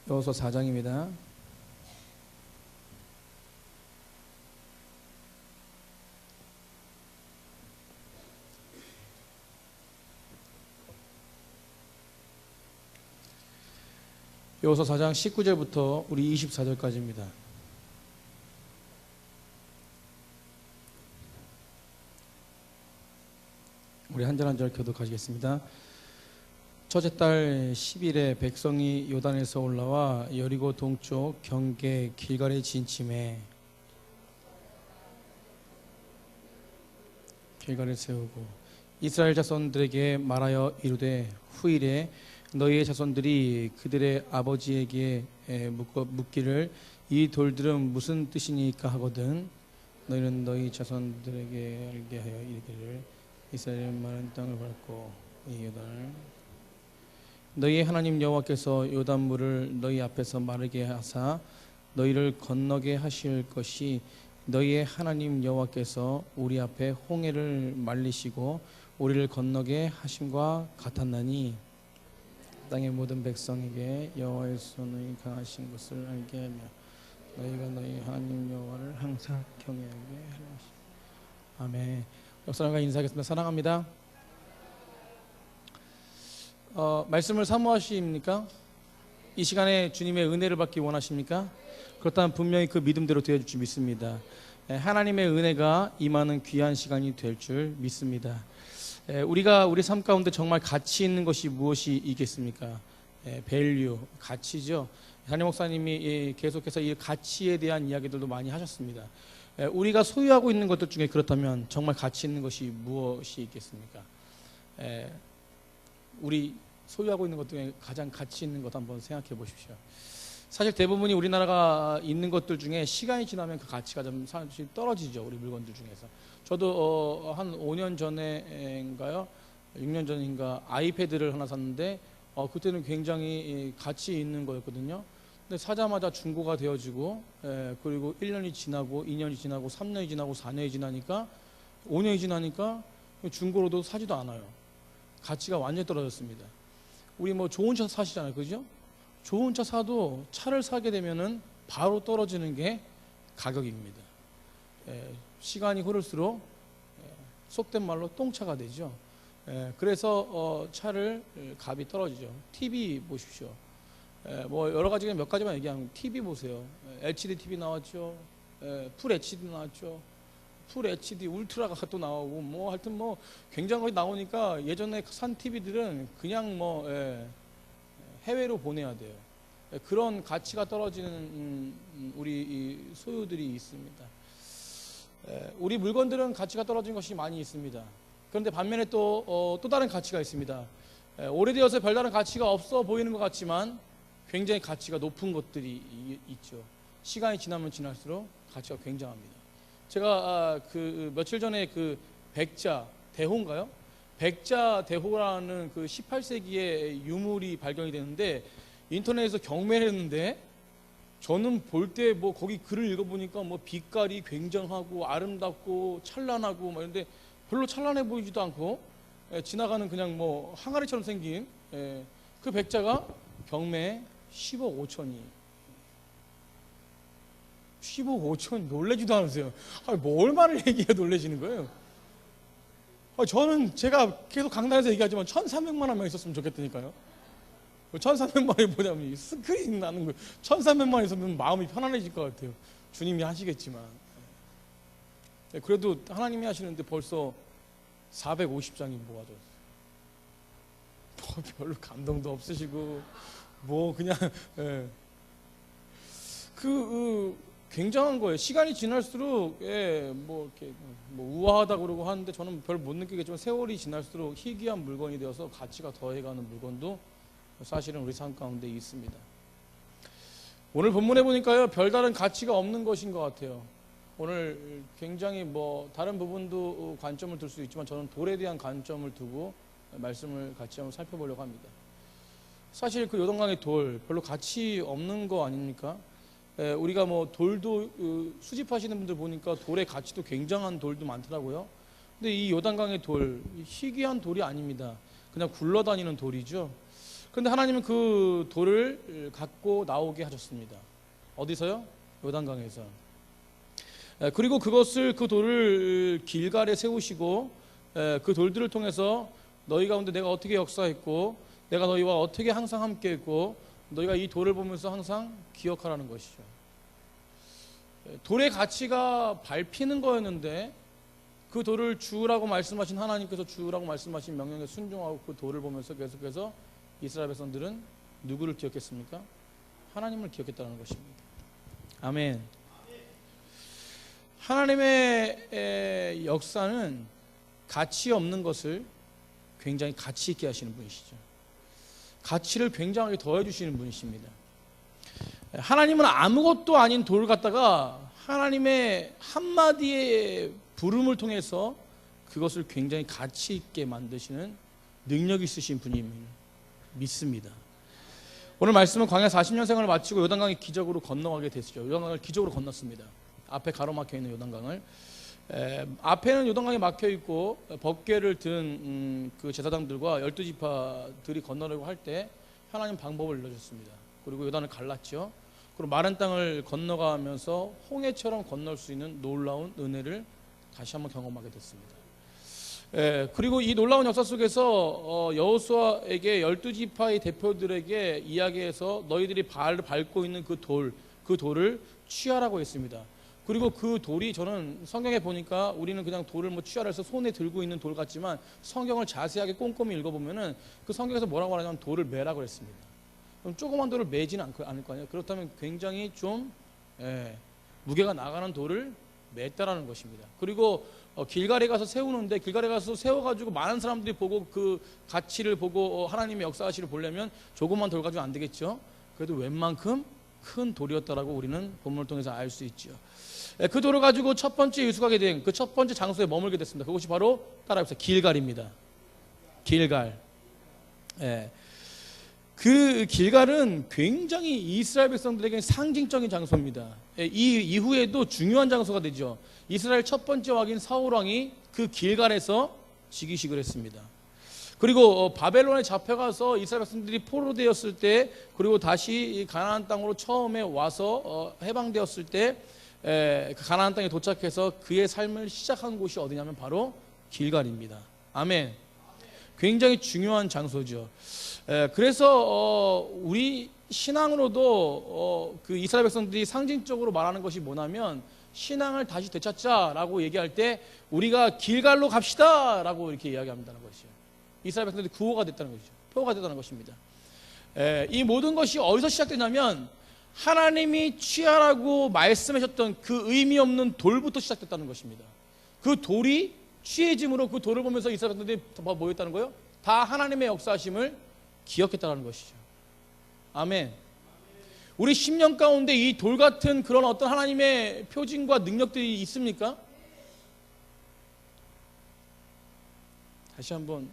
여호수아 4장입니다. 여호수아 4장 19절부터 우리 24절까지입니다. 우리 한 절 한 절 교독하시겠습니다. 첫째 달 10일에 백성이 요단에서 올라와 여리고 동쪽 경계 길갈에 진침해 길갈을 세우고 이스라엘 자손들에게 말하여 이르되 후일에 너희의 자손들이 그들의 아버지에게 묻기를 이 돌들은 무슨 뜻이니까 하거든 너희는 너희 자손들에게 알게 하여 이르기를 이스라엘의 마른 땅을 밟고 이 요단을 너희의 하나님 여호와께서 요단물을 너희 앞에서 마르게 하사 너희를 건너게 하실 것이 너희의 하나님 여호와께서 우리 앞에 홍해를 말리시고 우리를 건너게 하심과 같았나니 땅의 모든 백성에게 여호와의 손이 강하신 것을 알게 하며 너희가 너희 하나님 여호와를 항상 경외하게 하려 하시니 아멘. 역사랑과 인사하겠습니다. 사랑합니다. 말씀을 사모하십니까? 이 시간에 주님의 은혜를 받기 원하십니까? 그렇다면 분명히 그 믿음대로 되어질 줄 믿습니다. 하나님의 은혜가 임하는 귀한 시간이 될 줄 믿습니다. 우리가 우리 삶 가운데 정말 가치 있는 것이 무엇이 있겠습니까? 밸류, 가치죠. 담임 목사님이 계속해서 이 가치에 대한 이야기들도 많이 하셨습니다. 우리가 소유하고 있는 것들 중에 그렇다면 정말 가치 있는 것이 무엇이 있겠습니까? 우리 소유하고 있는 것 중에 가장 가치 있는 것 한번 생각해 보십시오. 사실 대부분이 우리나라가 있는 것들 중에 시간이 지나면 그 가치가 좀 사실 떨어지죠. 우리 물건들 중에서. 저도 한 5년 전에인가요? 6년 전인가 아이패드를 하나 샀는데 그때는 굉장히 가치 있는 거였거든요. 근데 사자마자 중고가 되어지고 그리고 1년이 지나고 2년이 지나고 3년이 지나고 4년이 지나니까 5년이 지나니까 중고로도 사지도 않아요. 가치가 완전히 떨어졌습니다. 우리 뭐 좋은 차 사시잖아요, 그죠? 좋은 차 사도 차를 사게 되면은 바로 떨어지는 게 가격입니다. 시간이 흐를수록 속된 말로 똥차가 되죠. 그래서 차를 값이 떨어지죠. TV 보십시오. 뭐 여러 가지 몇 가지만 얘기하면 TV 보세요. LCD TV 나왔죠. 풀 HD 나왔죠. 풀 HD 울트라가 또 나오고 뭐 하여튼 뭐 굉장히 거의 나오니까 예전에 산 TV들은 그냥 뭐 해외로 보내야 돼요. 그런 가치가 떨어지는 우리 이 소유들이 있습니다. 우리 물건들은 가치가 떨어진 것이 많이 있습니다. 그런데 반면에 또 다른 가치가 있습니다. 오래되어서 별다른 가치가 없어 보이는 것 같지만 굉장히 가치가 높은 것들이 있죠. 시간이 지나면 지날수록 가치가 굉장합니다. 제가 그 며칠 전에 그 백자 대호인가요? 백자 대호라는 그 18세기의 유물이 발견이 되는데 인터넷에서 경매를 했는데 저는 볼 때 뭐 거기 글을 읽어보니까 뭐 빛깔이 굉장하고 아름답고 찬란하고 막 이런데 별로 찬란해 보이지도 않고 지나가는 그냥 뭐 항아리처럼 생긴 그 백자가 경매 10억 5천이 10억 5천 놀래지도 않으세요. 뭐 얼마를 얘기해 놀래시는 거예요? 저는 제가 계속 강단에서 얘기하지만 1,300만 원만 있었으면 좋겠다니까요. 1,300만 원이 뭐냐면 스크린 나는 거 1,300만 원 있으면 마음이 편안해질 것 같아요. 주님이 하시겠지만 그래도 하나님이 하시는데 벌써 450장이 모아졌어요. 뭐 별로 감동도 없으시고 뭐 그냥 굉장한 거예요. 시간이 지날수록 뭐 이렇게 뭐 우아하다 그러고 하는데 저는 별 못 느끼겠지만 세월이 지날수록 희귀한 물건이 되어서 가치가 더해가는 물건도 사실은 우리 삶 가운데 있습니다. 오늘 본문에 보니까요 별다른 가치가 없는 것인 것 같아요. 오늘 굉장히 뭐 다른 부분도 관점을 둘 수 있지만 저는 돌에 대한 관점을 두고 말씀을 같이 한번 살펴보려고 합니다. 사실 그 요단강의 돌 별로 가치 없는 거 아닙니까? 우리가 뭐 돌도 수집하시는 분들 보니까 돌의 가치도 굉장한 돌도 많더라고요. 근데 이 요단강의 돌 희귀한 돌이 아닙니다. 그냥 굴러다니는 돌이죠. 그런데 하나님은 그 돌을 갖고 나오게 하셨습니다. 어디서요? 요단강에서. 그리고 그 돌을 길갈에 세우시고 그 돌들을 통해서 너희 가운데 내가 어떻게 역사했고 내가 너희와 어떻게 항상 함께했고 너희가 이 돌을 보면서 항상 기억하라는 것이죠. 돌의 가치가 밟히는 거였는데 그 돌을 주우라고 말씀하신 하나님께서 주우라고 말씀하신 명령에 순종하고 그 돌을 보면서 계속해서 이스라엘 백성들은 누구를 기억했습니까? 하나님을 기억했다는 것입니다. 아멘. 하나님의 역사는 가치 없는 것을 굉장히 가치 있게 하시는 분이시죠. 가치를 굉장하게 더해 주시는 분이십니다. 하나님은 아무것도 아닌 돌을 갖다가 하나님의 한마디의 부름을 통해서 그것을 굉장히 가치 있게 만드시는 능력이 있으신 분임을 믿습니다. 오늘 말씀은 광야 40년 생활을 마치고 요단강을 기적으로 건너가게 됐죠. 요단강을 기적으로 건넜습니다. 앞에 가로막혀 있는 요단강을. 앞에는 요단강이 막혀 있고 법궤를 든 그 제사장들과 12지파들이 건너려고 할 때 하나님 방법을 알려줬습니다. 그리고 요단을 갈랐죠. 그리고 마른 땅을 건너가면서 홍해처럼 건널 수 있는 놀라운 은혜를 다시 한번 경험하게 됐습니다. 그리고 이 놀라운 역사 속에서 여호수아에게 12지파의 대표들에게 이야기해서 너희들이 발을 밟고 있는 그 돌을 취하라고 했습니다. 그리고 그 돌이 저는 성경에 보니까 우리는 그냥 돌을 뭐 취하라 해서 손에 들고 있는 돌 같지만 성경을 자세하게 꼼꼼히 읽어보면은 그 성경에서 뭐라고 하냐면 돌을 매라고 했습니다. 그럼 조그만 돌을 매지는 않을 거 아니에요. 그렇다면 굉장히 좀 무게가 나가는 돌을 맸다라는 것입니다. 그리고 길갈에 가서 세우는데 길갈에 가서 세워가지고 많은 사람들이 보고 그 가치를 보고 하나님의 역사하시를 보려면 조그만 돌 가지고 안 되겠죠. 그래도 웬만큼 큰 돌이었다라고 우리는 본문을 통해서 알 수 있죠. 그 돌을 가지고 첫 번째 유숙하게 된 그 첫 번째 장소에 머물게 됐습니다. 그것이 바로 따라해보세요. 길갈입니다. 길갈. 그 길갈은 굉장히 이스라엘 백성들에게 상징적인 장소입니다. 이 이후에도 중요한 장소가 되죠. 이스라엘 첫 번째 왕인 사울 왕이 그 길갈에서 즉위식을 했습니다. 그리고 바벨론에 잡혀가서 이스라엘 백성들이 포로되었을 때 그리고 다시 가나안 땅으로 처음에 와서 해방되었을 때 가나안 땅에 도착해서 그의 삶을 시작한 곳이 어디냐면 바로 길갈입니다. 아멘. 굉장히 중요한 장소죠. 그래서 우리 신앙으로도 그 이스라엘 백성들이 상징적으로 말하는 것이 뭐냐면 신앙을 다시 되찾자라고 얘기할 때 우리가 길갈로 갑시다라고 이렇게 이야기합니다는 것이죠. 이스라엘 백성들이 구호가 됐다는 것이죠. 표가 됐다는 것입니다. 이 모든 것이 어디서 시작되냐면 하나님이 취하라고 말씀하셨던 그 의미 없는 돌부터 시작됐다는 것입니다. 그 돌이 취해짐으로 그 돌을 보면서 이스라엘 백성들이 뭐 했다는 거예요? 다 하나님의 역사하심을 기억했다는 것이죠. 아멘. 우리 10년 가운데 이 돌 같은 그런 어떤 하나님의 표징과 능력들이 있습니까? 다시 한번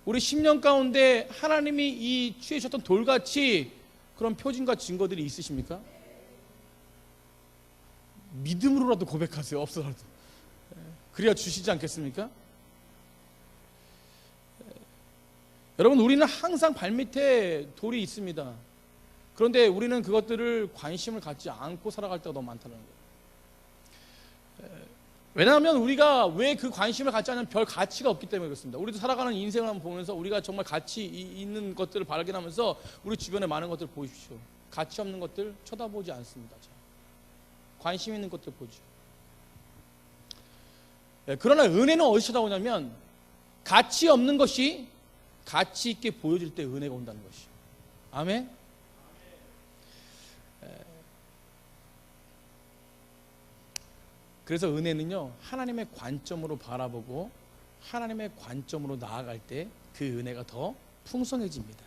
우리 10년 가운데 하나님이 이 취해주셨던 돌같이 그런 표징과 증거들이 있으십니까? 믿음으로라도 고백하세요. 없어라도. 그래야 주시지 않겠습니까? 여러분 우리는 항상 발밑에 돌이 있습니다. 그런데 우리는 그것들을 관심을 갖지 않고 살아갈 때가 너무 많다는 거예요. 왜냐하면 우리가 왜 그 관심을 갖지 않으면 별 가치가 없기 때문에 그렇습니다. 우리도 살아가는 인생을 한번 보면서 우리가 정말 가치 있는 것들을 발견하면서 우리 주변에 많은 것들을 보십시오. 가치 없는 것들 쳐다보지 않습니다. 관심 있는 것들 보죠. 그러나 은혜는 어디서 찾아오냐면 가치 없는 것이 가치 있게 보여질 때 은혜가 온다는 것이죠. 아멘. 그래서 은혜는요 하나님의 관점으로 바라보고 하나님의 관점으로 나아갈 때 그 은혜가 더 풍성해집니다.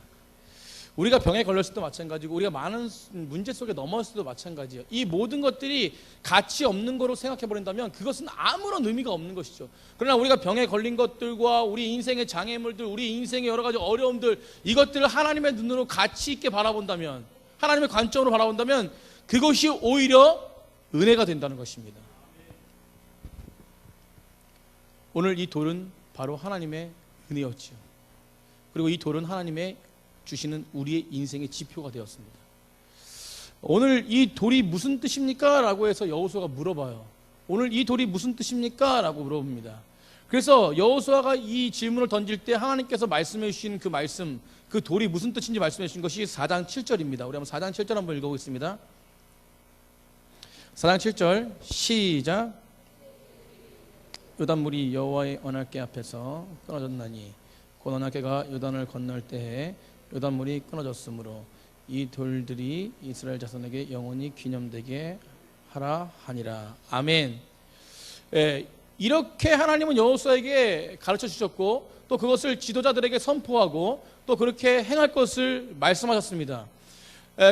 우리가 병에 걸렸을 때도 마찬가지고 우리가 많은 문제 속에 넘어졌을 때도 마찬가지예요. 이 모든 것들이 가치 없는 거로 생각해 버린다면 그것은 아무런 의미가 없는 것이죠. 그러나 우리가 병에 걸린 것들과 우리 인생의 장애물들, 우리 인생의 여러 가지 어려움들, 이것들을 하나님의 눈으로 가치 있게 바라본다면, 하나님의 관점으로 바라본다면 그것이 오히려 은혜가 된다는 것입니다. 오늘 이 돌은 바로 하나님의 은혜였지요. 그리고 이 돌은 하나님의 주시는 우리의 인생의 지표가 되었습니다. 오늘 이 돌이 무슨 뜻입니까? 라고 해서 여호수아가 물어봐요. 오늘 이 돌이 무슨 뜻입니까? 라고 물어봅니다. 그래서 여호수아가 이 질문을 던질 때 하나님께서 말씀해 주신 그 말씀, 그 돌이 무슨 뜻인지 말씀해 주신 것이 4장 7절입니다. 우리 한번 4장 7절 한번 읽어보겠습니다. 4장 7절 시작. 요단물이 여호와의 언약궤 앞에서 끊어졌나니 곧 언약궤가 요단을 건널 때에 요단물이 끊어졌으므로 이 돌들이 이스라엘 자손에게 영원히 기념되게 하라 하니라. 아멘. 이렇게 하나님은 여호수아에게 가르쳐 주셨고 또 그것을 지도자들에게 선포하고 또 그렇게 행할 것을 말씀하셨습니다.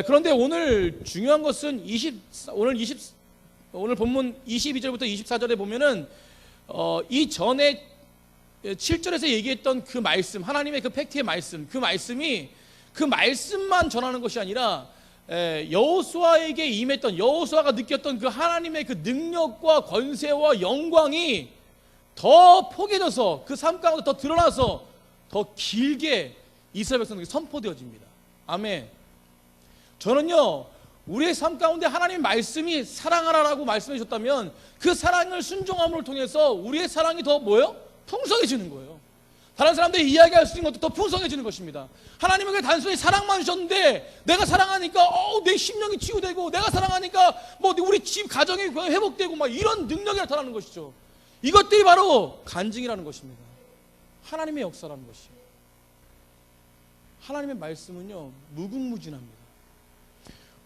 그런데 오늘 중요한 것은 오늘 본문 22절부터 24절에 보면은 이 전에 7절에서 얘기했던 그 말씀, 하나님의 그 팩트의 말씀, 그 말씀이 그 말씀만 전하는 것이 아니라 여호수아에게 임했던, 여호수아가 느꼈던 그 하나님의 그 능력과 권세와 영광이 더 포개져서 그 삶 가운데 더 드러나서 더 길게 이스라엘 백성에게 선포되어집니다. 아멘. 저는요, 우리의 삶 가운데 하나님의 말씀이 사랑하라라고 말씀해 주셨다면 그 사랑을 순종함을 통해서 우리의 사랑이 더 뭐예요? 풍성해지는 거예요. 다른 사람들이 이야기할 수 있는 것도 더 풍성해지는 것입니다. 하나님은 단순히 사랑만 주셨는데 내가 사랑하니까 내 심령이 치유되고 내가 사랑하니까 뭐 우리 집 가정이 회복되고 막 이런 능력이 나타나는 것이죠. 이것들이 바로 간증이라는 것입니다. 하나님의 역사라는 것이에요. 하나님의 말씀은요 무궁무진합니다.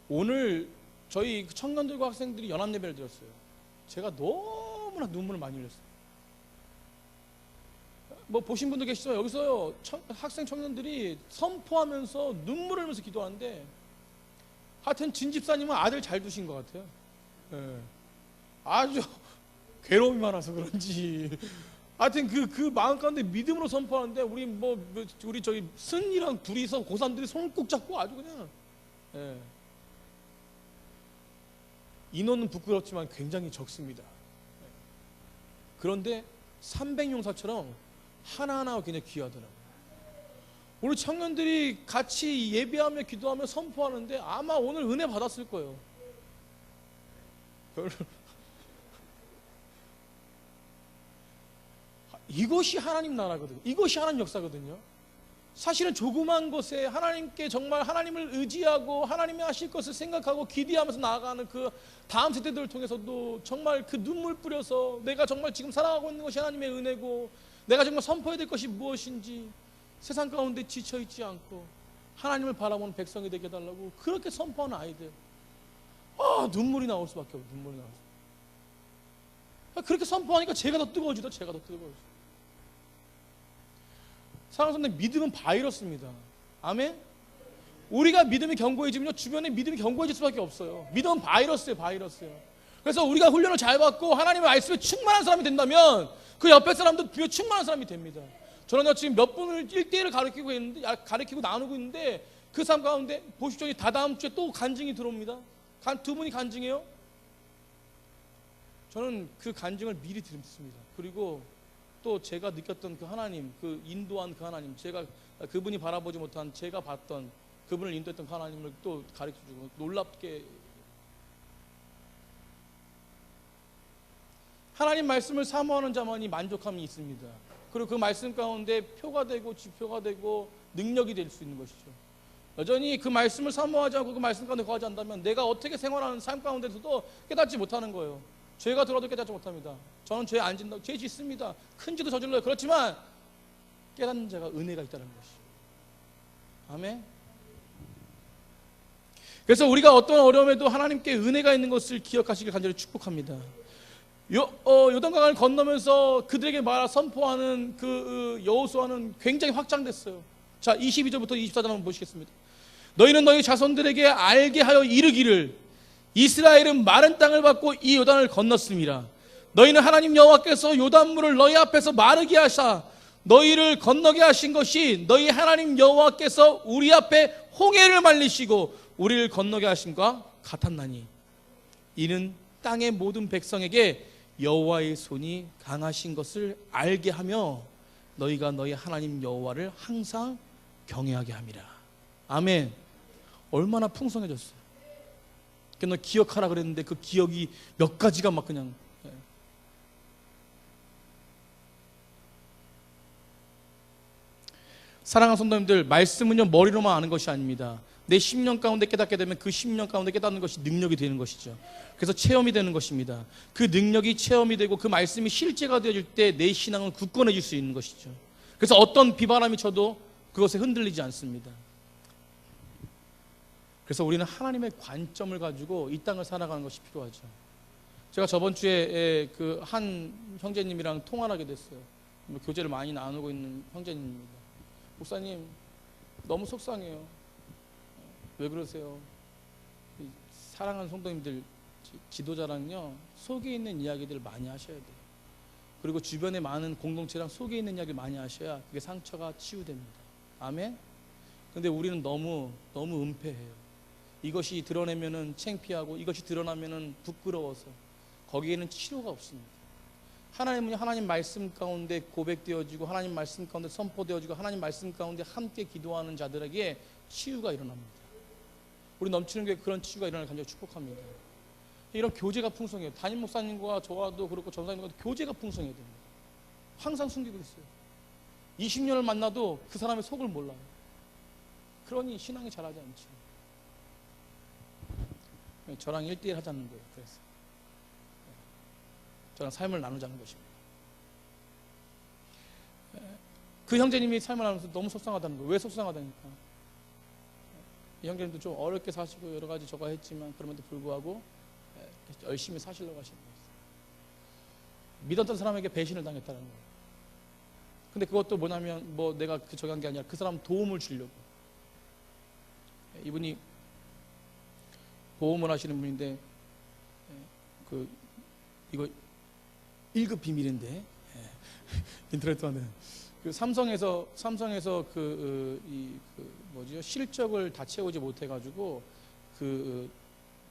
오늘 저희 청년들과 학생들이 연합예배를 드렸어요. 제가 너무나 눈물을 많이 흘렸어요. 뭐 보신 분도 계시죠? 여기서요 학생 청년들이 선포하면서 눈물을 흘리면서 기도하는데 하여튼 진 집사님은 아들 잘 두신 것 같아요. 아주 괴로움이 많아서 그런지 하여튼 그 마음 가운데 믿음으로 선포하는데 우리 저기 승이랑 둘이서 고3들이 손을 꼭 잡고 아주 그냥 인원은 부끄럽지만 굉장히 적습니다. 그런데 300용사처럼 하나하나가 굉장히 귀하더라고요. 우리 청년들이 같이 예배하며 기도하며 선포하는데 아마 오늘 은혜 받았을 거예요. 이것이 하나님 나라거든요. 이것이 하나님 역사거든요. 사실은 조그만 것에 하나님께 정말 하나님을 의지하고 하나님이 하실 것을 생각하고 기대하면서 나아가는 그 다음 세대들을 통해서도 정말 그 눈물 뿌려서 내가 정말 지금 살아가고 있는 것이 하나님의 은혜고 내가 정말 선포해야 될 것이 무엇인지 세상 가운데 지쳐있지 않고 하나님을 바라보는 백성이 되게 해달라고 그렇게 선포하는 아이들, 눈물이 나올 수밖에 없어요. 눈물이 나올 수. 그렇게 선포하니까 제가 더 뜨거워지다. 제가 더 뜨거워져. 사랑하는 성도님, 믿음은 바이러스입니다. 아멘. 우리가 믿음이 견고해지면요 주변에 믿음이 견고해질 수밖에 없어요. 믿음은 바이러스예요. 바이러스예요. 그래서 우리가 훈련을 잘 받고 하나님의 말씀에 충만한 사람이 된다면 그 옆에 사람도 비에 충만한 사람이 됩니다. 저는 지금 몇 분을 1대1을 가르치고 나누고 있는데 그 삶 가운데 보십시오. 다다음 주에 또 간증이 들어옵니다. 두 분이 간증해요. 저는 그 간증을 미리 듣습니다. 그리고 또 제가 느꼈던 그 하나님, 그 인도한 그 하나님, 제가 그분이 바라보지 못한 제가 봤던 그분을 인도했던 그 하나님을 또 가르쳐주고 놀랍게 하나님 말씀을 사모하는 자만이 만족함이 있습니다. 그리고 그 말씀 가운데 표가 되고 지표가 되고 능력이 될 수 있는 것이죠. 여전히 그 말씀을 사모하지 않고 그 말씀 가운데 거하지 않다면 내가 어떻게 생활하는 삶 가운데서도 깨닫지 못하는 거예요. 죄가 들어도 깨닫지 못합니다. 저는 죄 안 짓는다고 죄 짓습니다. 큰 죄도 저질러요. 그렇지만 깨닫는 자가 은혜가 있다는 것이죠. 아멘. 그래서 우리가 어떤 어려움에도 하나님께 은혜가 있는 것을 기억하시길 간절히 축복합니다. 요단강을 건너면서 그들에게 선포하는 그 여호수아는 굉장히 확장됐어요. 자, 22절부터 24절 한번 보시겠습니다. 너희는 너희 자손들에게 알게 하여 이르기를 이스라엘은 마른 땅을 받고 이 요단을 건넜음이라. 너희는 하나님 여호와께서 요단물을 너희 앞에서 마르게 하사 너희를 건너게 하신 것이 너희 하나님 여호와께서 우리 앞에 홍해를 말리시고 우리를 건너게 하신과 같았나니 이는 땅의 모든 백성에게 여호와의 손이 강하신 것을 알게 하며 너희가 너희 하나님 여호와를 항상 경외하게 함이라. 아멘. 얼마나 풍성해졌어요. 너 기억하라 그랬는데 그 기억이 몇 가지가 막 그냥. 사랑하는 성도님들, 말씀은요 머리로만 아는 것이 아닙니다. 내 심령 가운데 깨닫게 되면 그 심령 가운데 깨닫는 것이 능력이 되는 것이죠. 그래서 체험이 되는 것입니다. 그 능력이 체험이 되고 그 말씀이 실제가 되어질 때 내 신앙은 굳건해질 수 있는 것이죠. 그래서 어떤 비바람이 쳐도 그것에 흔들리지 않습니다. 그래서 우리는 하나님의 관점을 가지고 이 땅을 살아가는 것이 필요하죠. 제가 저번 주에 그 한 형제님이랑 통화를 하게 됐어요. 교제를 많이 나누고 있는 형제님입니다. 목사님, 너무 속상해요. 왜 그러세요? 사랑하는 성도님들, 지도자랑요 속에 있는 이야기들을 많이 하셔야 돼요. 그리고 주변에 많은 공동체랑 속에 있는 이야기를 많이 하셔야 그게 상처가 치유됩니다. 아멘? 근데 우리는 너무 은폐해요. 이것이 드러내면은 창피하고 이것이 드러나면은 부끄러워서 거기에는 치료가 없습니다. 하나님은 하나님 말씀 가운데 고백되어지고 하나님 말씀 가운데 선포되어지고 하나님 말씀 가운데 함께 기도하는 자들에게 치유가 일어납니다. 우리 넘치는 교회 그런 치유가 일어나는 간절히 축복합니다. 이런 교제가 풍성해요. 담임 목사님과 저와도 그렇고 전사님과도 교제가 풍성해야 됩니다. 항상 숨기고 있어요. 20년을 만나도 그 사람의 속을 몰라요. 그러니 신앙이 자라지 않죠. 저랑 1대1 하자는 거예요. 그래서 저랑 삶을 나누자는 것입니다. 그 형제님이 삶을 나누면서 너무 속상하다는 거예요. 왜 속상하다니까? 이 형제님도 좀 어렵게 사시고 여러 가지 저거 했지만 그럼에도 불구하고 열심히 사시려고 하시는 거예요. 믿었던 사람에게 배신을 당했다는 거예요. 근데 그것도 뭐냐면 내가 저기 한 게 아니라 그 사람 도움을 주려고. 이분이 보험을 하시는 분인데 이거 1급 비밀인데 인터넷 안에 삼성에서 실적을 다 채우지 못해가지고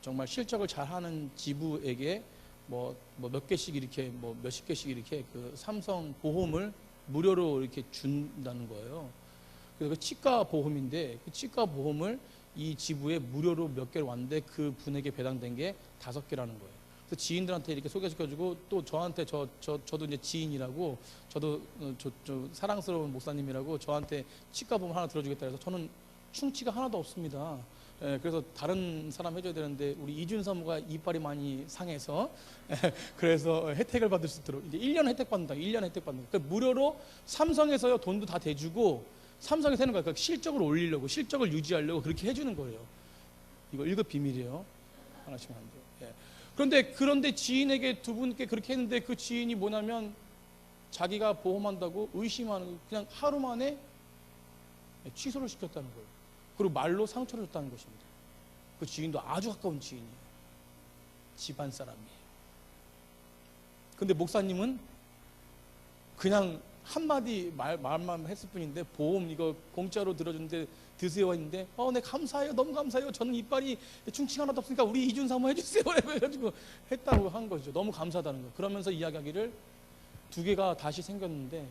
정말 실적을 잘하는 지부에게 몇 개씩 이렇게 몇십 개씩 이렇게 그 삼성 보험을 무료로 이렇게 준다는 거예요. 그래서 그 치과 보험인데 그 치과 보험을 이 지부에 무료로 몇 개를 왔는데 그 분에게 배당된 게 5개라는 거예요. 그래서 지인들한테 이렇게 소개시켜주고 또 저한테 저도 이제 지인이라고 저도 저 사랑스러운 목사님이라고 저한테 치과 보험 하나 들어주겠다 해서 저는 충치가 하나도 없습니다. 그래서 다른 사람 해줘야 되는데 우리 이준 사무가 이빨이 많이 상해서 그래서 혜택을 받을 수 있도록 이제 1년 혜택 받는다. 1년 혜택 받는다. 그러니까 무료로 삼성에서요 돈도 다 대주고 삼성에서 하는 거예요. 그러니까 실적을 올리려고 실적을 유지하려고 그렇게 해주는 거예요. 이거 1급 비밀이에요. 하나씩 안 돼요. 그런데 지인에게 두 분께 그렇게 했는데 그 지인이 뭐냐면 자기가 보험한다고 의심하는 그냥 하루 만에 취소를 시켰다는 거예요. 그리고 말로 상처를 줬다는 것입니다. 그 지인도 아주 가까운 지인이에요. 집안 사람이에요. 근데 목사님은 그냥 한마디 말만 했을 뿐인데 보험 이거 공짜로 들어주는데 드세요 했는데 네 감사해요. 너무 감사해요. 저는 이빨이 충치가 하나도 없으니까 우리 이준 사모 해주세요. 해가지고 했다고 한 거죠. 너무 감사하다는 거. 그러면서 이야기하기를 2개가 다시 생겼는데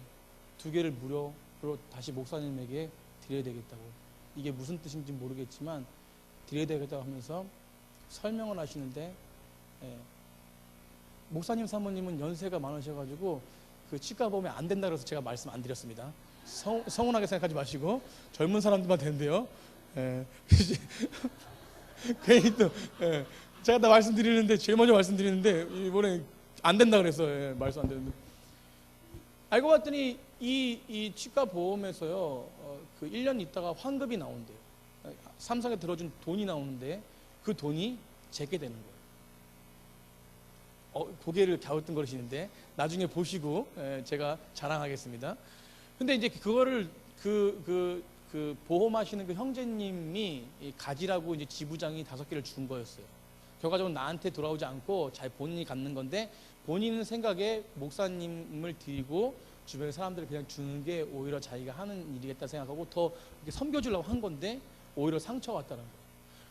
2개를 무료로 다시 목사님에게 드려야 되겠다고. 이게 무슨 뜻인지 모르겠지만 드려야 되겠다고 하면서 설명을 하시는데 목사님 사모님은 연세가 많으셔가지고 그 치과 보험이 안 된다 그래서 제가 말씀 안 드렸습니다. 서운하게 생각하지 마시고 젊은 사람들만 된대요. 괜히 또 제가 다 말씀드리는데 제일 먼저 말씀드리는데 이번에 안 된다 그래서 말씀 안 드렸는데 알고 봤더니 이 치과 보험에서요 그 1년 있다가 환급이 나온대요. 삼성에 들어준 돈이 나오는데 그 돈이 제게 되는 거예요. 고개를 갸우뚱거리시는데 나중에 보시고 제가 자랑하겠습니다. 근데 이제 그거를 그 보험하시는 그 형제님이 가지라고 이제 지부장이 5개를 준 거였어요. 결과적으로 나한테 돌아오지 않고 잘 본인이 갖는 건데 본인 생각에 목사님을 드리고 주변 사람들을 그냥 주는 게 오히려 자기가 하는 일이겠다 생각하고 더 이렇게 섬겨주려고 한 건데 오히려 상처가 왔다는 거예요.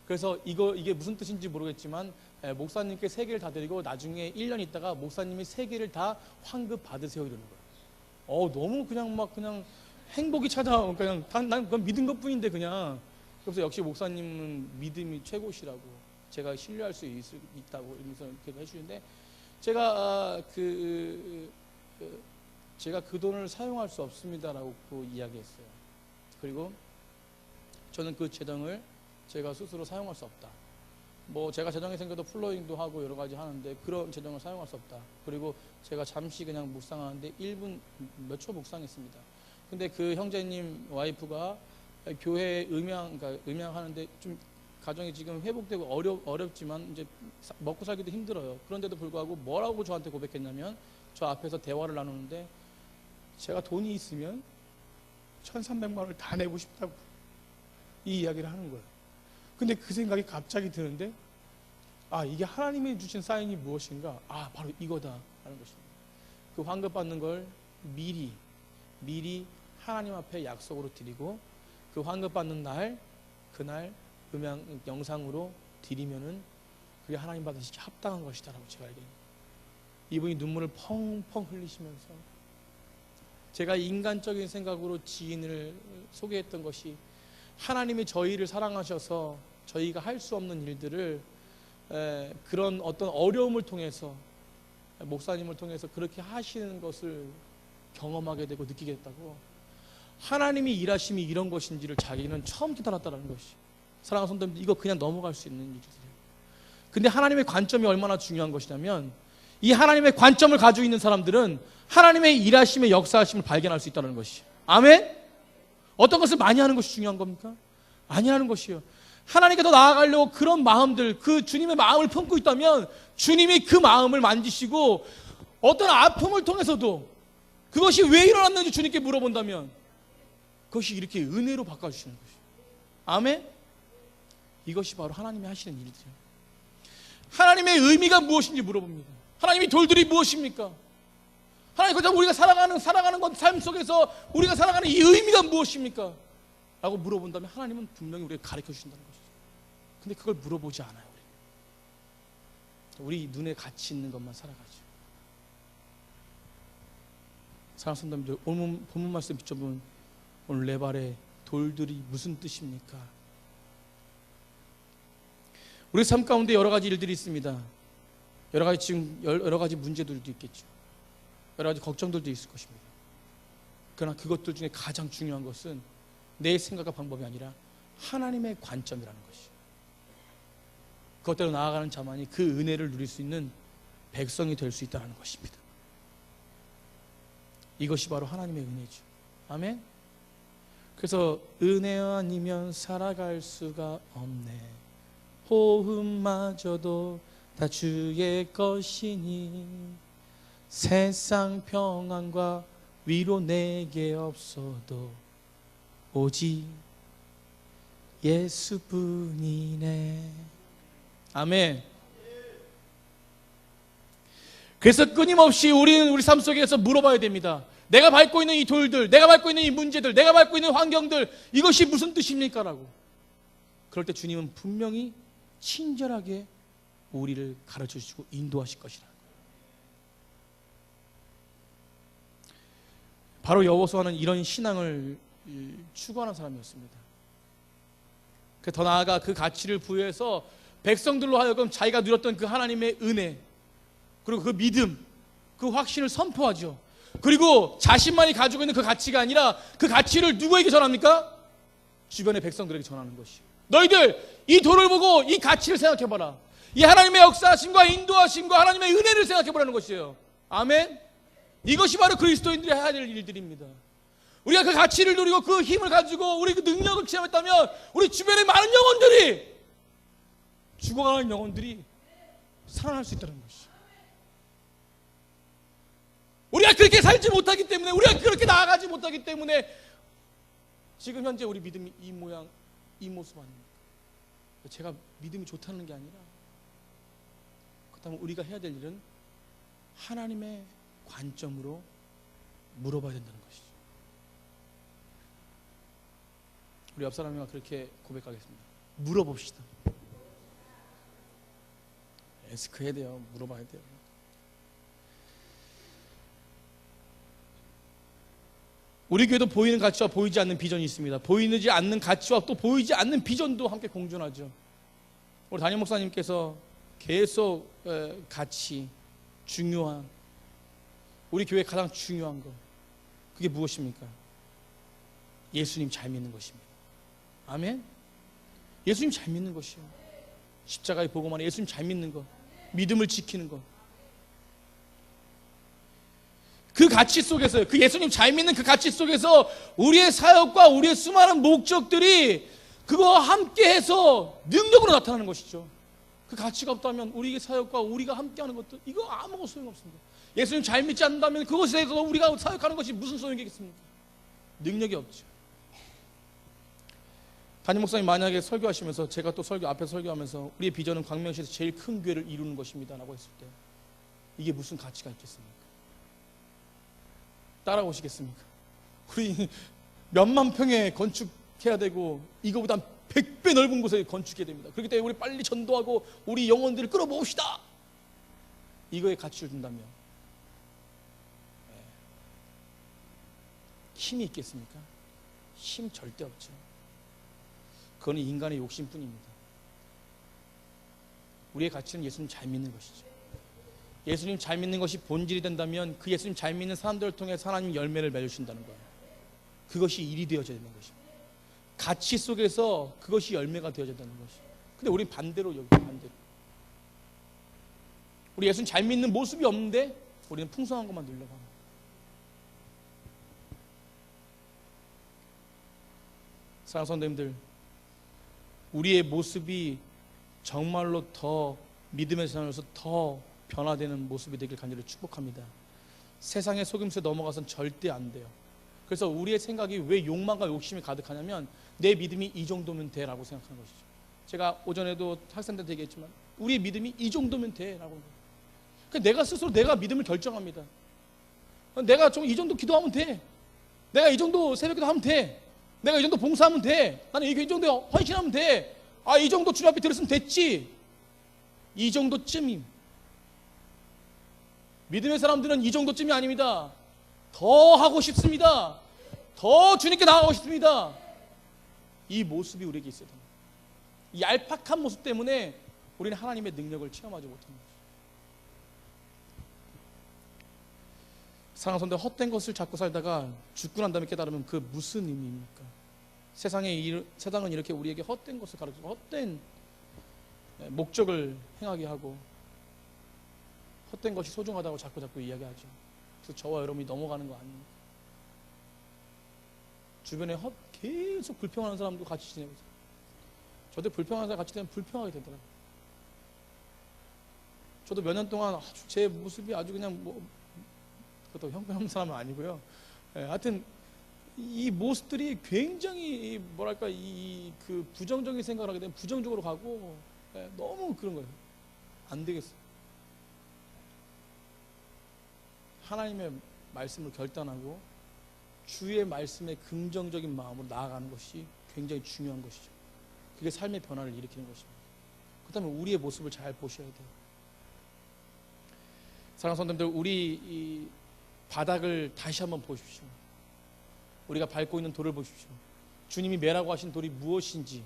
그래서 이게 무슨 뜻인지 모르겠지만 목사님께 3개를 다 드리고 나중에 1년 있다가 목사님이 3개를 다 환급 받으세요 이러는 거예요. 너무 그냥 행복이 찾아오면 그냥 난 그건 믿은 것뿐인데 그냥. 그래서 역시 목사님은 믿음이 최고시라고 제가 신뢰할 수 있다고 이러면서 이렇게 해주는데 제가 제가 그 돈을 사용할 수 없습니다라고 이야기했어요. 그리고 저는 그 재정을 제가 스스로 사용할 수 없다. 뭐 제가 재정이 생겨도 플로잉도 하고 여러 가지 하는데 그런 재정을 사용할 수 없다. 그리고 제가 잠시 그냥 묵상하는데 1분 몇 초 묵상했습니다. 근데 그 형제님 와이프가 교회 그러니까 음향하는데 좀 가정이 지금 회복되고 어렵지만 이제 먹고 살기도 힘들어요. 그런데도 불구하고 뭐라고 저한테 고백했냐면 저 앞에서 대화를 나누는데 제가 돈이 있으면 1,300만 원을 다 내고 싶다고 이 이야기를 하는 거예요. 근데 그 생각이 갑자기 드는데 이게 하나님이 주신 사인이 무엇인가? 바로 이거다 하는 것입니다. 그 환급 받는 걸 미리 하나님 앞에 약속으로 드리고 그 환급 받는 날 그날 음향 영상으로 드리면은 그게 하나님 받으시기 합당한 것이다라고 제가 알겠습니다. 이분이 눈물을 펑펑 흘리시면서 제가 인간적인 생각으로 지인을 소개했던 것이 하나님이 저희를 사랑하셔서 저희가 할 수 없는 일들을 그런 어떤 어려움을 통해서 목사님을 통해서 그렇게 하시는 것을 경험하게 되고 느끼게 됐다고. 하나님이 일하심이 이런 것인지를 자기는 처음 깨달았다는 것이. 사랑하는 성도님들, 이거 그냥 넘어갈 수 있는 일이세요. 근데 하나님의 관점이 얼마나 중요한 것이냐면 이 하나님의 관점을 가지고 있는 사람들은 하나님의 일하심의 역사하심을 발견할 수 있다는 것이. 아멘? 어떤 것을 많이 하는 것이 중요한 겁니까? 아니라는 것이요. 하나님께 더 나아가려고 그런 마음들, 그 주님의 마음을 품고 있다면 주님이 그 마음을 만지시고 어떤 아픔을 통해서도 그것이 왜 일어났는지 주님께 물어본다면 그것이 이렇게 은혜로 바꿔주시는 것이에요. 아멘? 이것이 바로 하나님이 하시는 일이죠. 하나님의 의미가 무엇인지 물어봅니다. 하나님의 돌들이 무엇입니까? 하나님, 그저 우리가 살아가는 것 삶 속에서 우리가 살아가는 이 의미가 무엇입니까? 라고 물어본다면 하나님은 분명히 우리에게 가르쳐 주신다는 것이죠. 근데 그걸 물어보지 않아요. 우리 눈에 가치 있는 것만 살아가죠. 사랑하는 성도님들, 오늘 본문 말씀 비춰본 오늘 내 발에 돌들이 무슨 뜻입니까? 우리 삶 가운데 여러 가지 일들이 있습니다. 여러 가지 문제들도 있겠죠. 여러 가지 걱정들도 있을 것입니다. 그러나 그것들 중에 가장 중요한 것은 내 생각과 방법이 아니라 하나님의 관점이라는 것이죠. 그것대로 나아가는 자만이 그 은혜를 누릴 수 있는 백성이 될 수 있다는 것입니다. 이것이 바로 하나님의 은혜죠. 아멘? 그래서 은혜 아니면 살아갈 수가 없네. 호흡마저도 다 주의 것이니 세상 평안과 위로 내게 없어도 오직 예수뿐이네. 아멘. 그래서 끊임없이 우리는 우리 삶 속에서 물어봐야 됩니다. 내가 밟고 있는 이 돌들, 내가 밟고 있는 이 문제들, 내가 밟고 있는 환경들, 이것이 무슨 뜻입니까? 라고. 그럴 때 주님은 분명히 친절하게 우리를 가르쳐 주시고 인도하실 것이라. 바로 여호수아는 이런 신앙을 추구하는 사람이었습니다. 더 나아가 그 가치를 부여해서 백성들로 하여금 자기가 누렸던 그 하나님의 은혜, 그리고 그 믿음, 그 확신을 선포하죠. 그리고 자신만이 가지고 있는 그 가치가 아니라 그 가치를 누구에게 전합니까? 주변의 백성들에게 전하는 것이요. 너희들 이 돌을 보고 이 가치를 생각해봐라. 이 하나님의 역사하심과 인도하심과 하나님의 은혜를 생각해보라는 것이에요. 아멘. 이것이 바로 그리스도인들이 해야 될 일들입니다. 우리가 그 가치를 누리고 그 힘을 가지고 우리 그 능력을 체험했다면 우리 주변의 많은 영혼들이, 죽어가는 영혼들이 살아날 수 있다는 것이죠. 우리가 그렇게 살지 못하기 때문에, 우리가 그렇게 나아가지 못하기 때문에 지금 현재 우리 믿음이 이 모양, 이 모습 아닙니까? 제가 믿음이 좋다는 게 아니라, 그렇다면 우리가 해야 될 일은 하나님의 관점으로 물어봐야 된다는 것이죠. 우리 옆 사람이랑 그렇게 고백하겠습니다. 물어봅시다. 에스크해야 돼요. 물어봐야 돼요. 우리 교회도 보이는 가치와 보이지 않는 비전이 있습니다. 보이지 않는 가치와 또 보이지 않는 비전도 함께 공존하죠. 우리 담임 목사님께서 계속 가치, 중요한, 우리 교회 가장 중요한 거, 그게 무엇입니까? 예수님 잘 믿는 것입니다. 아멘. 예수님 잘 믿는 것이요, 십자가의 복음 안에 예수님 잘 믿는 것, 믿음을 지키는 것, 그 가치 속에서요, 그 예수님 잘 믿는 그 가치 속에서 우리의 사역과 우리의 수많은 목적들이 그거 함께해서 능력으로 나타나는 것이죠. 그 가치가 없다면 우리의 사역과 우리가 함께하는 것도 이거 아무것도 소용없습니다. 예수님 잘 믿지 않는다면 그것에 대해서 우리가 사역하는 것이 무슨 소용이겠습니까? 능력이 없죠. 담임 목사님 만약에 설교하시면서, 제가 또 앞에서 설교하면서 우리의 비전은 광명시에서 제일 큰 교회를 이루는 것입니다 라고 했을 때 이게 무슨 가치가 있겠습니까? 따라오시겠습니까? 우리 몇만 평에 건축해야 되고 이거보다 100배 넓은 곳에 건축해야 됩니다. 그렇기 때문에 우리 빨리 전도하고 우리 영혼들을 끌어모읍시다. 이거에 가치를 준다면 힘이 있겠습니까? 힘 절대 없죠. 그건 인간의 욕심뿐입니다. 우리의 가치는 예수님 잘 믿는 것이죠. 예수님 잘 믿는 것이 본질이 된다면 그 예수님 잘 믿는 사람들을 통해 하나님 열매를 맺으신다는 거예요. 그것이 일이 되어져야 되는 것입니다. 가치 속에서 그것이 열매가 되어져야 되는 것이죠. 근데 우린 반대로, 여기 반대로 우리 예수님 잘 믿는 모습이 없는데 우리는 풍성한 것만 누려고 합니다. 사랑하는 성도님들, 우리의 모습이 정말로 더 믿음의 세상에서 더 변화되는 모습이 되길 간절히 축복합니다. 세상의 속임수에 넘어가서는 절대 안 돼요. 그래서 우리의 생각이 왜 욕망과 욕심이 가득하냐면 내 믿음이 이 정도면 돼 라고 생각하는 것이죠. 제가 오전에도 학생들한테 얘기했지만 우리의 믿음이 이 정도면 돼 라고. 내가 스스로 내가 믿음을 결정합니다. 내가 이 정도 기도하면 돼. 내가 이 정도 새벽기도 하면 돼. 내가 이 정도 봉사하면 돼. 나는 이 정도 헌신하면 돼. 아, 이 정도 주님 앞에 들었으면 됐지. 이 정도쯤임. 믿음의 사람들은 이 정도쯤이 아닙니다. 더 하고 싶습니다. 더 주님께 나아가고 싶습니다. 이 모습이 우리에게 있어야 됩니다. 이 얄팍한 모습 때문에 우리는 하나님의 능력을 체험하지 못합니다. 사랑하는 성도, 헛된 것을 찾고 살다가 죽고 난 다음에 깨달으면 그 무슨 의미입니까? 세상은 이렇게 우리에게 헛된 것을 가르치고 헛된 목적을 행하게 하고 헛된 것이 소중하다고 자꾸 이야기하죠. 그래서 저와 여러분이 넘어가는 거 아닙니까? 주변에 계속 불평하는 사람도 같이 지내고 있어요. 저도 불평하는 사람 같이 되면 불평하게 되더라고요. 저도 몇 년 동안 제 모습이 아주 그냥 그것도 형편없는 사람은 아니고요. 하여튼 이 모습들이 굉장히 뭐랄까 그 부정적인 생각을 하게 되면 부정적으로 가고 너무 그런 거예요. 안 되겠어요. 하나님의 말씀을 결단하고 주의 말씀에 긍정적인 마음으로 나아가는 것이 굉장히 중요한 것이죠. 그게 삶의 변화를 일으키는 것입니다. 그렇다면 우리의 모습을 잘 보셔야 돼요. 사랑하는 성도님들, 우리 이 바닥을 다시 한번 보십시오. 우리가 밟고 있는 돌을 보십시오. 주님이 매라고 하신 돌이 무엇인지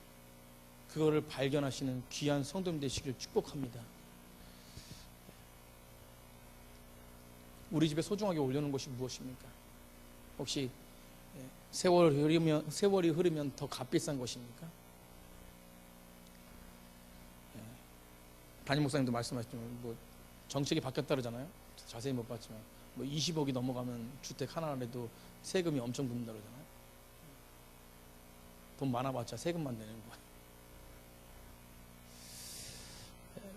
그거를 발견하시는 귀한 성도님 되시길 축복합니다. 우리 집에 소중하게 올려놓은 것이 무엇입니까? 혹시 세월이 흐르면 더 값비싼 것입니까? 담임 목사님도 말씀하셨지만 정책이 바뀌었다 그러잖아요. 자세히 못 봤지만 20억이 넘어가면 주택 하나라도 세금이 엄청 붙는다 그러잖아요. 돈 많아봤자 세금만 내는 거예요.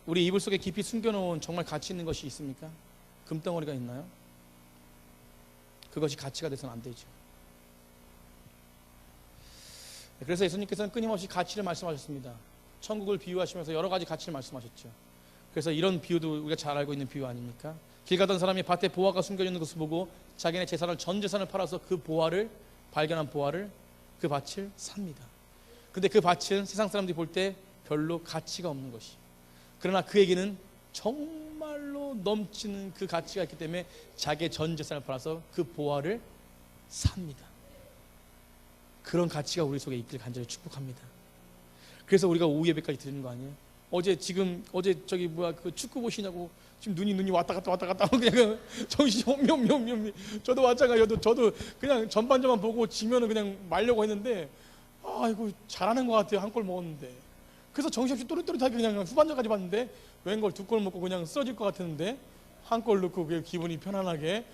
우리 이불 속에 깊이 숨겨놓은 정말 가치 있는 것이 있습니까? 금덩어리가 있나요? 그것이 가치가 돼서는 안 되죠. 그래서 예수님께서는 끊임없이 가치를 말씀하셨습니다. 천국을 비유하시면서 여러 가지 가치를 말씀하셨죠. 그래서 이런 비유도 우리가 잘 알고 있는 비유 아닙니까? 길 가던 사람이 밭에 보화가 숨겨져 있는 것을 보고 자기네 재산을 전 재산을 팔아서 발견한 보화를 그 밭을 삽니다. 근데 그 밭은 세상 사람들이 볼 때 별로 가치가 없는 것이, 그러나 그에게는 정말로 넘치는 그 가치가 있기 때문에 자기의 전 재산을 팔아서 그 보화를 삽니다. 그런 가치가 우리 속에 있길 간절히 축복합니다. 그래서 우리가 오후 예배까지 드리는 거 아니에요? 어제 저기 그 축구 보시냐고 지금 눈이 왔다 갔다 하고 그냥 정신이 홈. 저도 마찬가지예요. 저도 그냥 전반전만 보고 지면은 그냥 말려고 했는데 이거 잘하는 것 같아요. 한 골 먹었는데. 그래서 정신없이 또렷또렷하게 그냥 후반전까지 봤는데 웬걸 2골 먹고 그냥 쓰러질 것 같았는데 한 골 넣고 기분이 편안하게